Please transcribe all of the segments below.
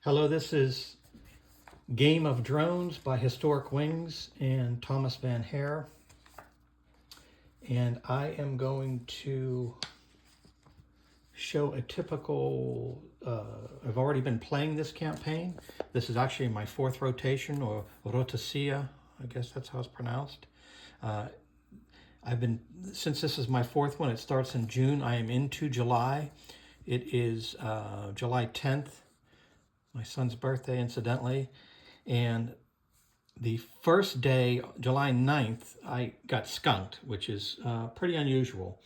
Hello, this is Game of Drones by Historic Wings and Thomas Van Hare. And I am going to show a typical, I've already been playing this campaign. This is actually my fourth rotation, or rotacia, I guess that's how it's pronounced. Since this is my fourth one, it starts in June. I am into July. It is July 10th. My son's birthday, incidentally. And the first day, July 9th, I got skunked, which is pretty unusual.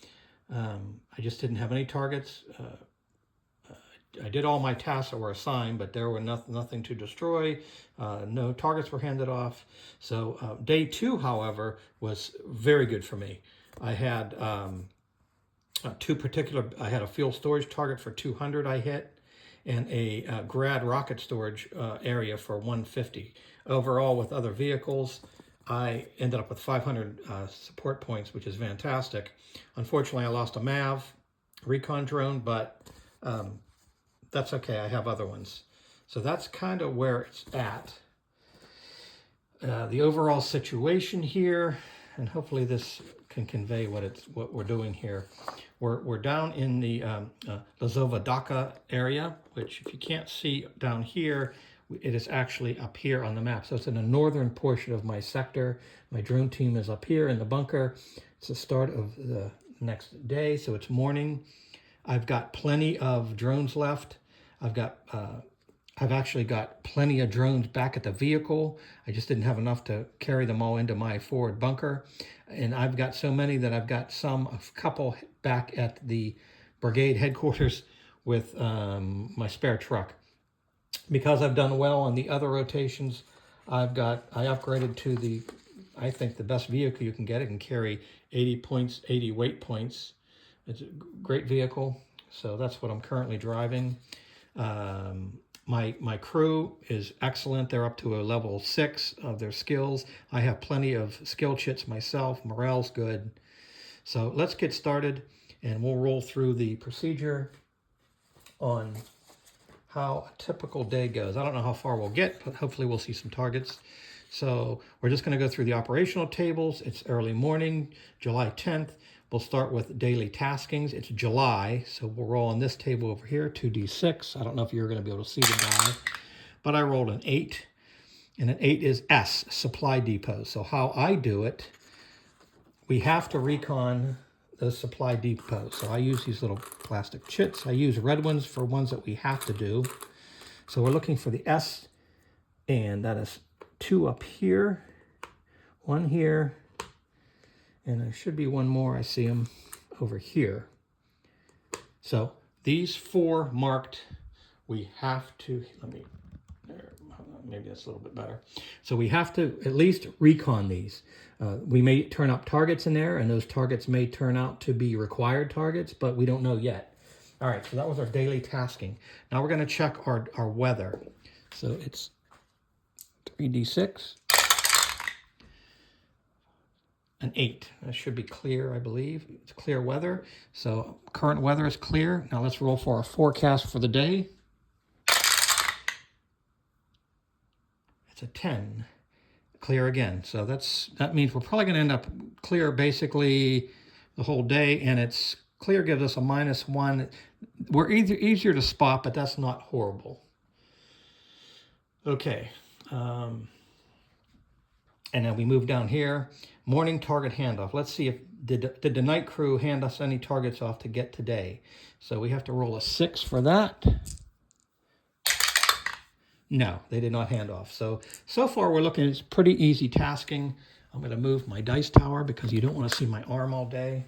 I just didn't have any targets. I did all my tasks that were assigned, but there were nothing to destroy. No targets were handed off. So day two, however, was very good for me. I had I had a fuel storage target for 200 I hit, and a grad rocket storage area for 150. Overall, with other vehicles, I ended up with 500 support points, which is fantastic. Unfortunately, I lost a recon drone, but that's okay. I have other ones. So that's kind of where it's at. The overall situation here, and hopefully this can convey what we're doing here. We're down in the Lazovadaka area, which if you can't see down here, it is actually up here on the map. So it's in the northern portion of my sector. My drone team is up here in the bunker. It's the start of the next day, so it's morning. I've got plenty of drones left. I've actually got plenty of drones back at the vehicle. I just didn't have enough to carry them all into my forward bunker. And I've got so many that I've got a couple back at the brigade headquarters with my spare truck. Because I've done well on the other rotations, I upgraded to I think the best vehicle you can get. It can carry 80 weight points. It's a great vehicle. So that's what I'm currently driving. My crew is excellent. They're up to a level 6 of their skills. I have plenty of skill chits myself. Morale's good. So let's get started, and we'll roll through the procedure on how a typical day goes. I don't know how far we'll get, but hopefully we'll see some targets. So we're just going to go through the operational tables. It's early morning, July 10th. We'll start with daily taskings. It's July, so we'll roll on this table over here, 2d6. I don't know if you're going to be able to see the die, but I rolled an 8, and an 8 is S, supply depot. So how I do it, we have to recon the supply depot. So I use these little plastic chits. I use red ones for ones that we have to do. So we're looking for the S, and that is 2 up here, 1 here, and there should be 1 more. I see them over here. So these 4 marked, we have to, maybe that's a little bit better. So we have to at least recon these. We may turn up targets in there, and those targets may turn out to be required targets, but we don't know yet. All right, so that was our daily tasking. Now we're going to check our weather. So it's 3d6. An 8. That should be clear, I believe. It's clear weather. So current weather is clear. Now let's roll for our forecast for the day. It's a 10. Clear again. So that means we're probably going to end up clear basically the whole day, and it's clear gives us a -1. We're easier to spot, but that's not horrible. Okay. And then we move down here. Morning target handoff. Let's see if did the night crew hand us any targets off to get today. So we have to roll a 6 for that. No, they did not hand off. So far we're looking, it's pretty easy tasking. I'm going to move my dice tower because you don't want to see my arm all day.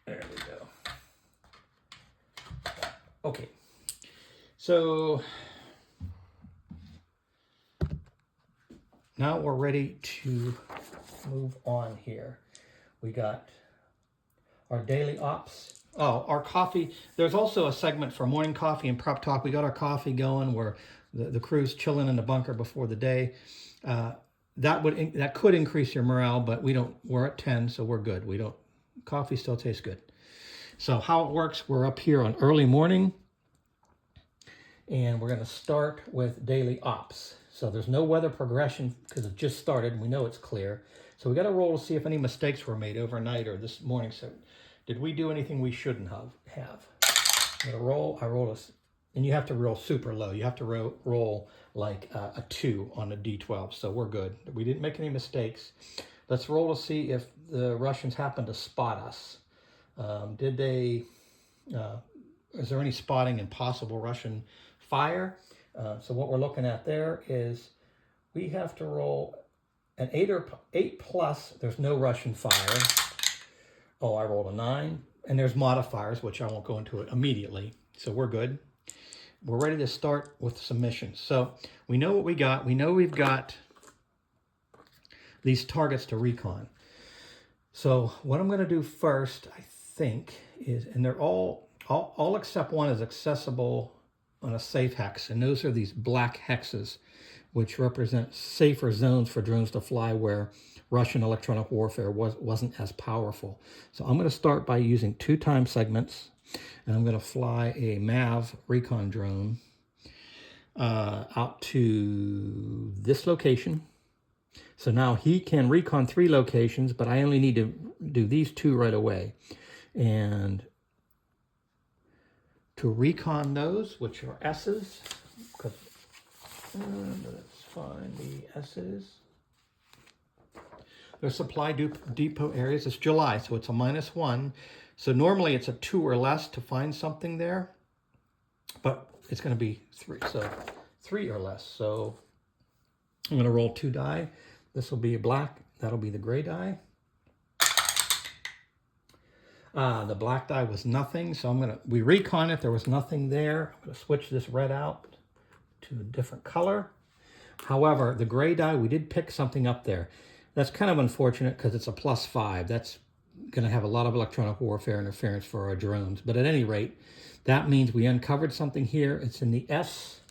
There we go. Okay. So now we're ready to move on here. We got our daily ops. Oh, our coffee. There's also a segment for morning coffee and prep talk. We got our coffee going where the crew's chilling in the bunker before the day. That could increase your morale, but we're at 10, so we're good. Coffee still tastes good. So how it works, we're up here on early morning. And we're going to start with daily ops. So there's no weather progression because it just started and we know it's clear. So we got to roll to see if any mistakes were made overnight or this morning. So did we do anything we shouldn't have? I'm going to roll. I roll and you have to roll super low. You have to roll like a 2 on a D12. So we're good. We didn't make any mistakes. Let's roll to see if the Russians happened to spot us. Did they, is there any spotting in possible Russian fire? So what we're looking at there is we have to roll an 8 plus. There's no Russian fire. Oh, I rolled a 9. And there's modifiers, which I won't go into it immediately. So we're good. We're ready to start with some missions. So we know what we got. We know we've got these targets to recon. So what I'm going to do first, I think, is, and they're all except one is accessible on a safe hex. And those are these black hexes, which represent safer zones for drones to fly where Russian electronic warfare wasn't as powerful. So I'm going to start by using 2 time segments, and I'm going to fly a MAV recon drone out to this location. So now he can recon 3 locations, but I only need to do these 2 right away. And to recon those, which are S's, because let's find the S's. Their supply depot areas. It's July, so it's a -1. So normally it's a 2 or less to find something there, but it's going to be 3. So 3 or less. So I'm going to roll 2 die. This will be a black. That'll be the gray die. The black die was nothing, so we recon it. There was nothing there. I'm going to switch this red out to a different color. However, the gray die, we did pick something up there. That's kind of unfortunate because it's a +5. That's going to have a lot of electronic warfare interference for our drones. But at any rate, that means we uncovered something here. It's in the S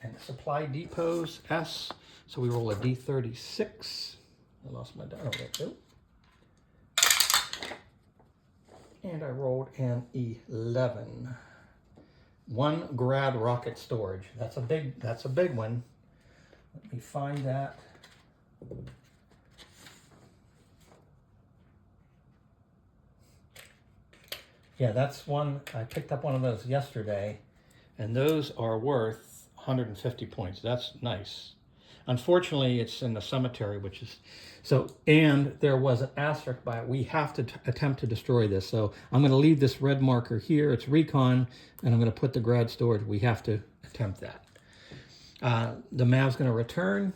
and the supply depots S. So we roll a D36. I lost my die. Oh, there we go. And I rolled an 11. 1 grad rocket storage. That's a big one. Let me find that. Yeah, that's one. I picked up one of those yesterday, and those are worth 150 points. That's nice. Unfortunately, it's in the cemetery, which is so, and there was an asterisk by it. We have to attempt to destroy this. So I'm going to leave this red marker here. It's recon, and I'm going to put the grad storage. We have to attempt that. The MAV's going to return.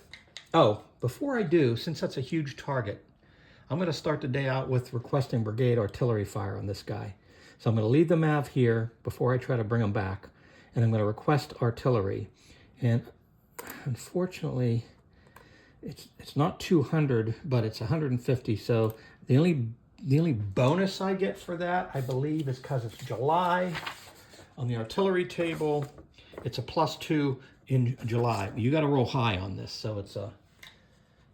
Oh, before I do, since that's a huge target, I'm going to start the day out with requesting brigade artillery fire on this guy. So I'm going to leave the MAV here before I try to bring him back, and I'm going to request artillery. And unfortunately, it's not 200, but it's 150. So the only bonus I get for that, I believe, is because it's July. On the artillery table, it's a +2 in July. You got to roll high on this, so it's I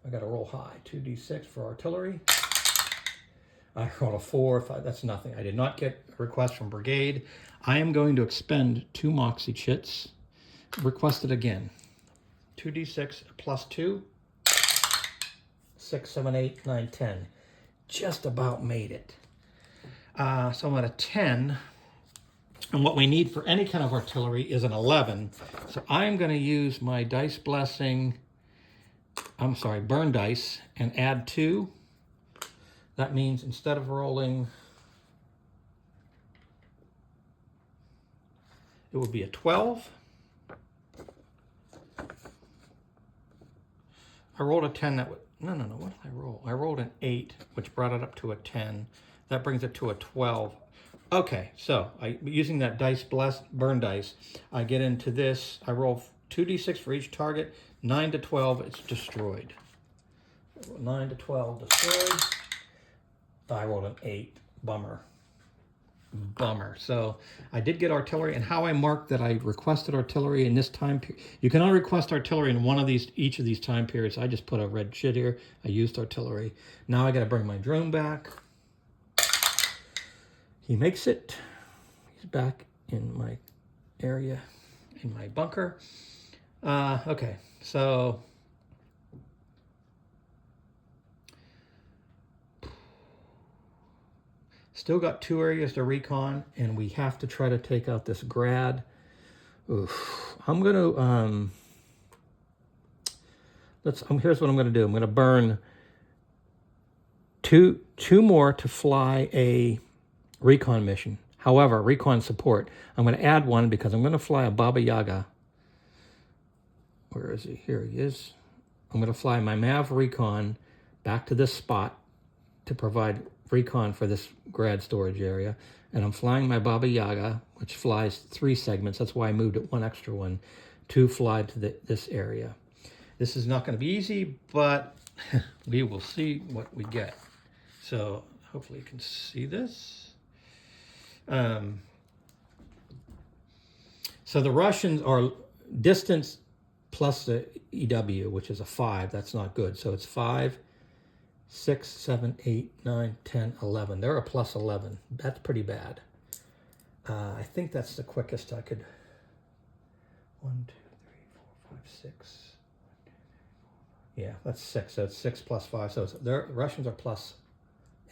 got to roll high. 2d6 for artillery. I rolled a 4. That's nothing. I did not get a request from brigade. I am going to expend 2 Moxie chits. Request it again. 2d6 +2. 6, 7, 8, 9, 10. Just about made it. So I'm at a 10. And what we need for any kind of artillery is an 11. So I'm going to use my dice blessing, burn dice, and add 2. That means instead of rolling, it would be a 12. I rolled a 10 that would, no, what did I roll? I rolled an 8, which brought it up to a 10. That brings it to a 12. Okay, so using that burn dice, I get into this. I roll 2d6 for each target. 9 to 12, it's destroyed. 9 to 12, destroyed. I rolled an 8. Bummer. So I did get artillery, and how I marked that I requested artillery in this time period. You can only request artillery in each of these time periods. I just put a red shit here. I used artillery. Now I got to bring my drone back. He makes it. He's back in my area, in my bunker. Okay, so still got 2 areas to recon, and we have to try to take out this grad. Oof. I'm gonna here's what I'm gonna do. I'm gonna burn two more to fly a recon mission. However, recon support. I'm going to add one because I'm going to fly a Baba Yaga. Where is he? Here he is. I'm going to fly my MAV recon back to this spot to provide recon for this grad storage area. And I'm flying my Baba Yaga, which flies 3 segments. That's why I moved it 1 extra one to fly to this area. This is not going to be easy, but we will see what we get. So hopefully you can see this. So the Russians are distance plus the EW, which is a 5. That's not good. So it's 5, 6, 7, 8, 9, 10, 11. They're a plus 11. That's pretty bad. I think that's the quickest I could. 1, 2, 3, 4, 5, 6. Yeah, that's 6. So it's 6 plus 5. So the Russians are plus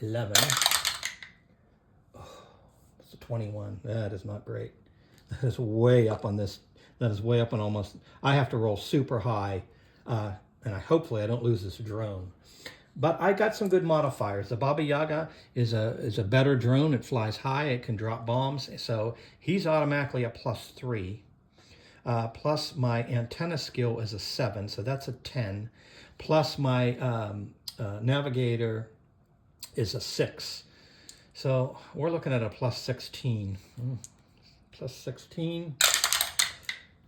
11. Oh, it's a 21. That is not great. That is way up on this. That is way up on almost. I have to roll super high, and hopefully I don't lose this drone. But I got some good modifiers. The Baba Yaga is a better drone. It flies high. It can drop bombs. So he's automatically a plus 3. Plus my antenna skill is a 7. So that's a 10. Plus my navigator is a 6. So we're looking at a plus 16. Plus 16.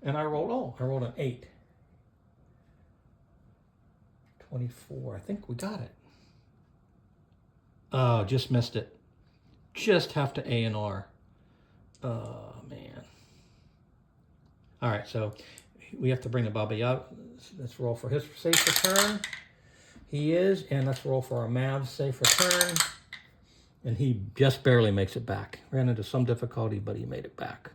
And I rolled an 8. 24. I think we got it. Oh, just missed it. Just have to A and R. Oh, man. All right, so we have to bring the Baba out. Let's roll for his safe return. He is, and let's roll for our Mav's safe return. And he just barely makes it back. Ran into some difficulty, but he made it back.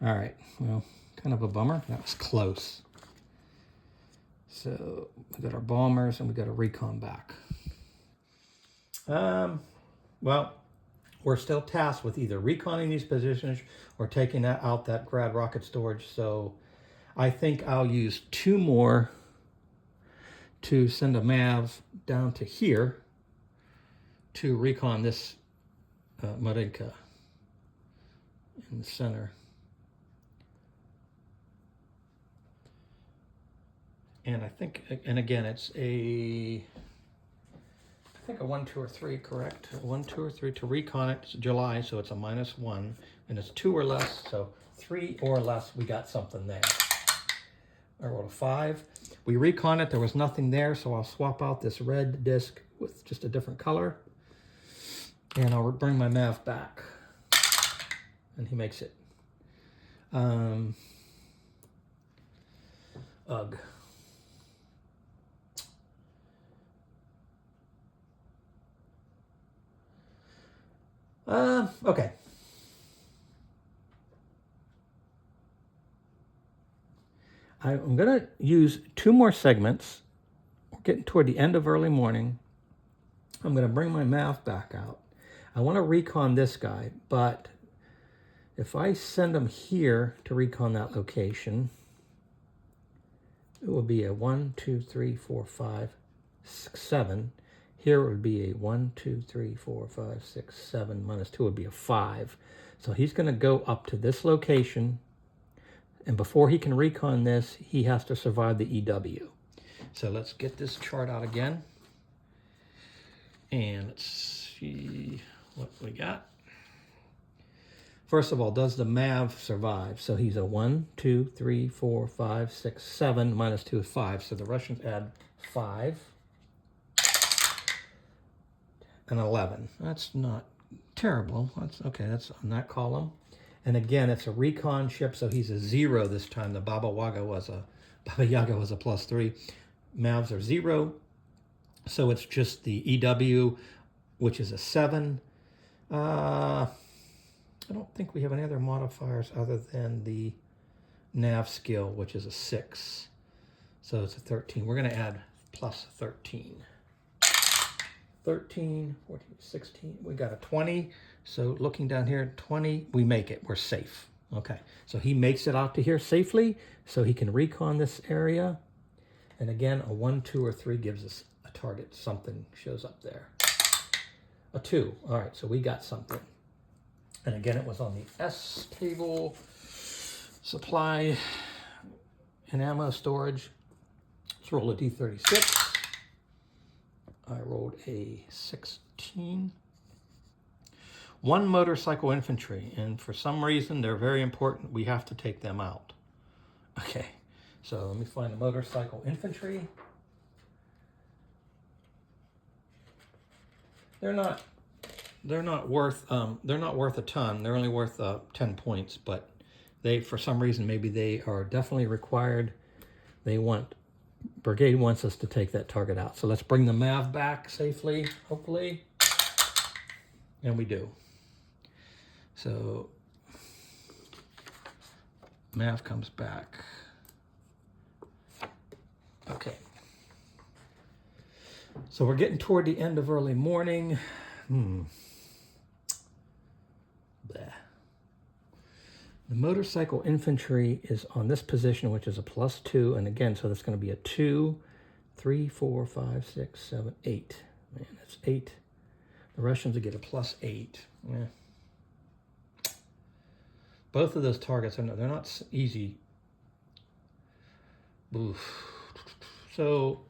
All right, well, kind of a bummer. That was close. So we got our bombers and we got a recon back. Well, we're still tasked with either reconning these positions or taking out that grad rocket storage. So I think I'll use 2 more to send a MAV down to here to recon this Marinka in the center. And I think, and again, it's I think a 1, 2, or 3, correct? 1, 2, or 3 to recon it. It's July, so it's a -1, and it's 2 or less, so 3 or less, we got something there. I rolled a 5. We recon it, there was nothing there, so I'll swap out this red disc with just a different color, and I'll bring my MAV back, and he makes it. Ugh. Okay. I'm going to use 2 more segments. We're getting toward the end of early morning. I'm going to bring my MAV back out. I want to recon this guy, but if I send him here to recon that location, it will be a 1, 2, 3, 4, 5, 6, 7. Here it would be a 1, 2, 3, 4, 5, 6, 7. Minus 2 would be a 5. So he's going to go up to this location. And before he can recon this, he has to survive the EW. So let's get this chart out again. And let's see what we got. First of all, does the MAV survive? So he's a 1, 2, 3, 4, 5, 6, 7. Minus 2 is 5. So the Russians add 5. And 11. That's not terrible. That's okay. That's on that column. And again, it's a recon ship, so he's a 0 this time. The Baba Yaga was a plus 3. Mavs are 0. So it's just the EW, which is a 7. I don't think we have any other modifiers other than the nav skill, which is a 6. So it's a 13. We're going to add plus 13. 13, 14, 16. We got a 20. So looking down here, 20, we make it. We're safe. Okay, so he makes it out to here safely, so he can recon this area. And again, a 1, 2, or 3 gives us a target. Something shows up there. A 2. All right, so we got something. And again, it was on the S table. Supply and ammo storage. Let's roll a D36. I rolled a 16. 1 motorcycle infantry, and for some reason they're very important. We have to take them out. Okay, so let me find the motorcycle infantry. They're not worth a ton. They're only worth 10 points, but they, for some reason, maybe they are definitely required. Brigade wants us to take that target out. So let's bring the MAV back safely, hopefully. And we do. So MAV comes back. Okay. So we're getting toward the end of early morning. Bleh. The motorcycle infantry is on this position, which is a +2. And again, so that's going to be a 2, 3, 4, 5, 6, 7, 8. Man, that's 8. The Russians would get a +8. Yeah. Both of those targets they're not easy. Oof. So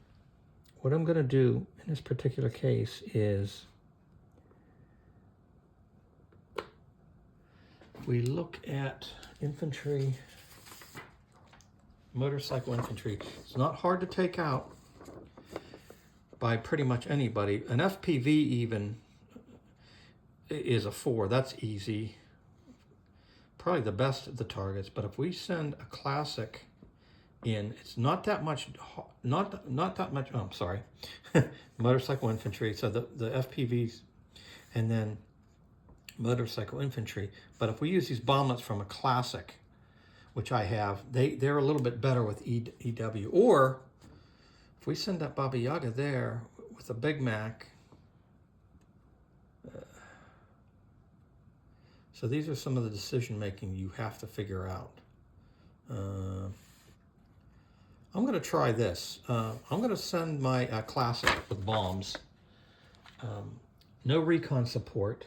what I'm going to do in this particular case is we look at infantry, motorcycle infantry. It's not hard to take out by pretty much anybody. An FPV even is a 4. That's easy. Probably the best of the targets. But if we send a classic in, it's not that much. Not that much. Oh, I'm sorry. Motorcycle infantry. So the FPVs, and then motorcycle infantry. But if we use these bomblets from a classic, which I have, they're a little bit better with EW. Or if we send that Baba Yaga there with a Big Mac. So these are some of the decision making you have to figure out. I'm going to try this. I'm going to send my classic with bombs. No recon support.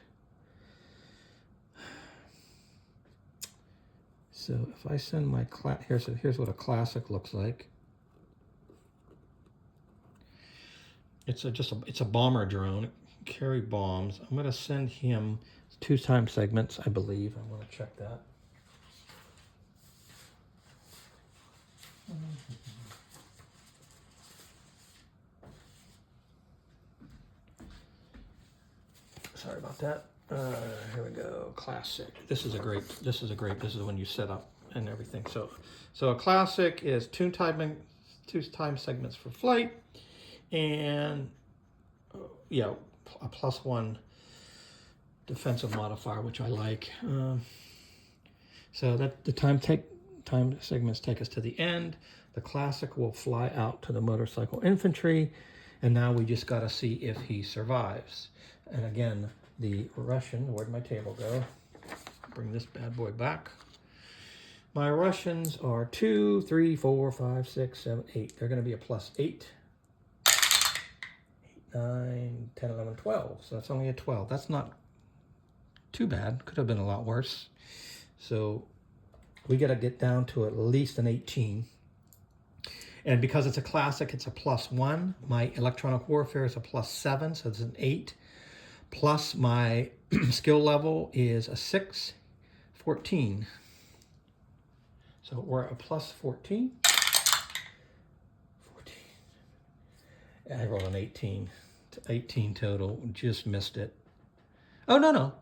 So if I send my here's what a classic looks like. It's a bomber drone. It can carry bombs. I'm going to send him 2 time segments, I believe. I want to check that. Sorry about that. Here we go. Classic. This is the one you set up and everything. So a classic is 2 time segments for flight, and yeah, a +1 defensive modifier, which I like. So that the time segments take us to the end. The classic will fly out to the motorcycle infantry, and now we just got to see if he survives. And again, the Russian, where'd my table go? Bring this bad boy back. My Russians are 2, 3, 4, 5, 6, 7, 8. They're going to be a +8. 8, 9, 10, 11, 12. So that's only a 12. That's not too bad. Could have been a lot worse. So we got to get down to at least an 18. And because it's a classic, it's a +1. My electronic warfare is a +7, so it's an 8. Plus my skill level is a 6, 14. So we're a +14. 14. I rolled an 18. 18 total. Just missed it. Oh, no.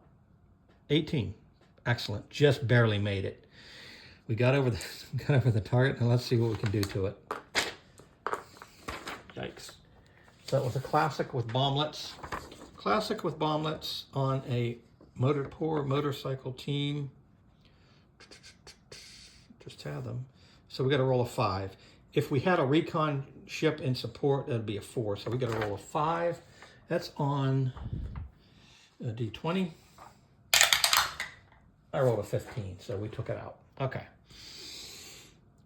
18. Excellent. Just barely made it. We got over the target. Now let's see what we can do to it. Yikes. So that was a classic with bomblets. Classic with bomblets on a poor motorcycle team. just had them. So we got to roll a 5. If we had a recon ship in support, that'd be a 4. So we got to roll a 5. That's on a D20. I rolled a 15, so we took it out. Okay.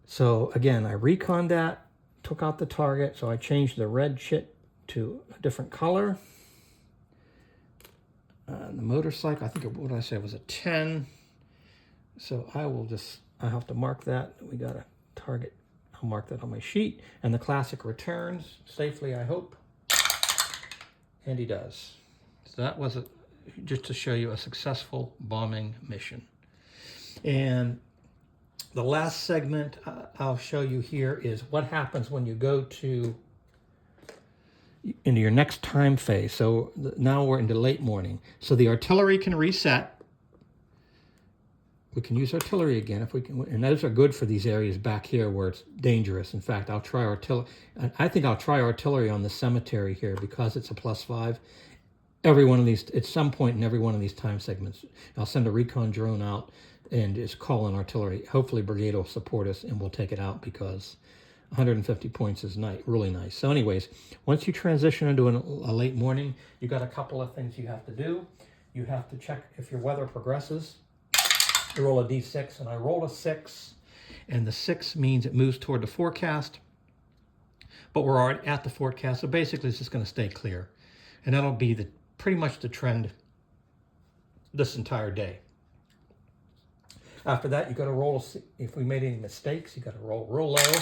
So again, I reconned that, took out the target, so I changed the red chit to a different color. The motorcycle, I think, what did I say, it was a 10. So I have to mark that. We got a target. I'll mark that on my sheet. And the classic returns safely, I hope. And he does. So that was just to show you a successful bombing mission. And the last segment I'll show you here is what happens when you go into your next time phase. So now we're into late morning. So the artillery can reset. We can use artillery again if we can, and those are good for these areas back here where it's dangerous. In fact, I'll try artillery. I think I'll try artillery on the cemetery here because it's a +5. Every one of these, at some point in every one of these time segments, I'll send a recon drone out and just call in artillery. Hopefully brigade will support us and we'll take it out because 150 points is really nice. So anyways, once you transition into a late morning, you got a couple of things you have to do. You have to check if your weather progresses. You roll a D6, and I roll a 6, and the 6 means it moves toward the forecast, but we're already at the forecast, so basically it's just going to stay clear, and that'll be pretty much the trend this entire day. After that, you got to roll. If we made any mistakes, you got to roll real low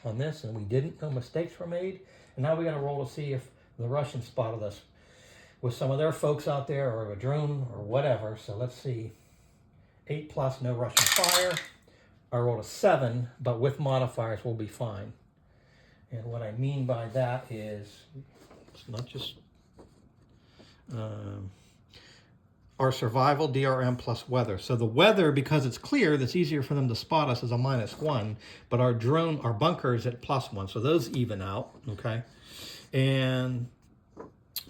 on this, and we didn't. No mistakes were made, and now we got to roll to see if the Russians spotted us with some of their folks out there, or a drone, or whatever. So let's see. 8+, no Russian fire. I rolled a 7, but with modifiers we'll be fine. And what I mean by that is, it's not just our survival, DRM plus weather. So the weather, because it's clear, that's easier for them to spot us, is a -1, but our drone, our bunker is at +1, so those even out, okay?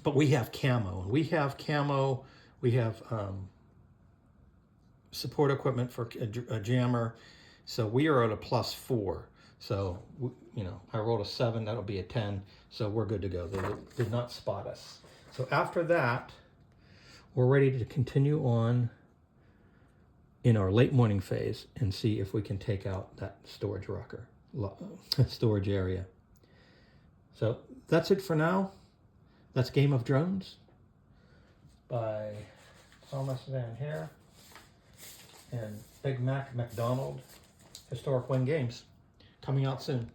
But we have camo. We have support equipment for a jammer, so we are at a +4. So I rolled a 7, that'll be a 10, so we're good to go. They did not spot us. So after that, we're ready to continue on in our late morning phase and see if we can take out that storage storage area. So that's it for now. That's Game of Drones by Thomas Van Hare and Big Mac Mcdonald. Historic Win Games, coming out soon.